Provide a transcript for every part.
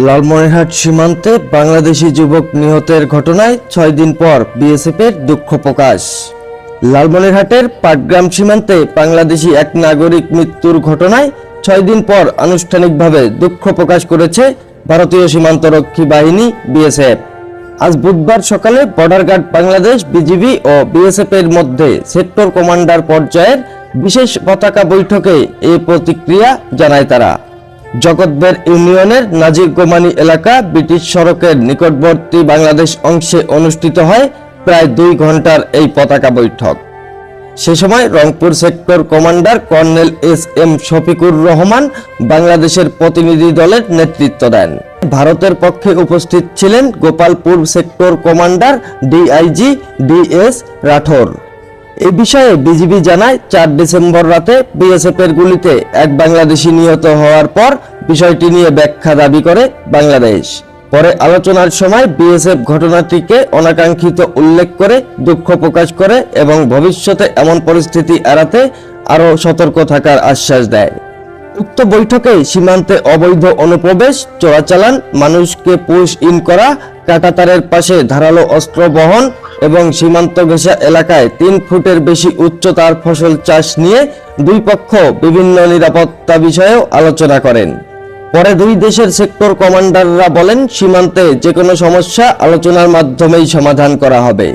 লালমনিরহাট সীমান্তে বাংলাদেশি যুবক নিহতের ঘটনায় ৬ দিন পর বিএসএফের দুঃখ প্রকাশ। লালমনিরহাটের পাটগ্রাম সীমান্তে বাংলাদেশি এক নাগরিক মৃত্যুর ঘটনায় ৬ দিন পর আনুষ্ঠানিকভাবে দুঃখ প্রকাশ করেছে ভারতীয় সীমান্তরক্ষী বাহিনী বিএসএফ। আজ বুধবার সকালে বর্ডার গার্ড বাংলাদেশ, বিজিবি ও বিএসএফ এর মধ্যে সেক্টর কমান্ডার পর্যায়ের বিশেষ পতাকা বৈঠকে এই প্রতিক্রিয়া জানায় তারা। জগৎবের ইউনিয়নের নাজির গোমানি এলাকা ব্রিটিশ সড়কের নিকটবর্তী বাংলাদেশ অংশে অনুষ্ঠিত হয় প্রায় 2 ঘন্টার এই পতাকা বৈঠক। সে সময় Rangpur sector commander colonel SM. Shafiqur Rahman বাংলাদেশের প্রতিনিধি দলের নেতৃত্ব দেন। ভারতের পক্ষে উপস্থিত ছিলেন Gopalpur sector commander DIG D S. Rathore. এই বিষয়ে বিজিবি জানায় 4 ডিসেম্বর রাতে বিএসএফ এর গুলিতে এক বাংলাদেশি নিহত হওয়ার পর বিষয়টি নিয়ে ব্যাখ্যা দাবি করে বাংলাদেশ। পরে আলোচনার সময় বিএসএফ ঘটনাটিকে অনাকাঙ্ক্ষিত উল্লেখ করে দুঃখ প্রকাশ করে এবং ভবিষ্যতে এমন পরিস্থিতি এড়াতে আরও সতর্ক থাকার আশ্বাস দেয়। উক্ত বৈঠকে সীমান্তে অবৈধ অনুপ্রবেশ, চোরাচালান, মানুষকে পুশ ইন করা, কাঁটাতারের পাশে ধারালো অস্ত্র বহন এবং সীমান্ত ঘেঁষা এলাকায় 3 ফুটের বেশি উচ্চতার ফসল চাষ নিয়ে দুই পক্ষ বিভিন্ন নিরাপত্তা বিষয়েও আলোচনা করেন। পরে দুই দেশের সেক্টর কমান্ডাররা বলেন, সীমান্তে যে কোনো সমস্যা আলোচনার মাধ্যমেই সমাধান করা হবে।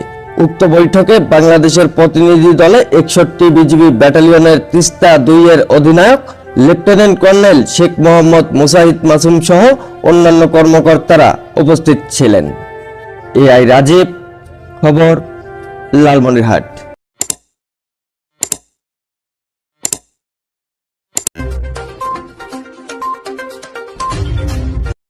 উক্ত বৈঠকে বাংলাদেশের প্রতিনিধি দলে 61 বিজিবি ব্যাটালিয়নের তিস্তা 2 এর অধিনায়ক লেফটেন্যান্ট কর্নেল শেখ মোহাম্মদ মুসাহিদ মাসুম সহ অন্যান্য কর্মকর্তারা উপস্থিত ছিলেন। এআই রাজীব, খবর, লালমনিরহাট।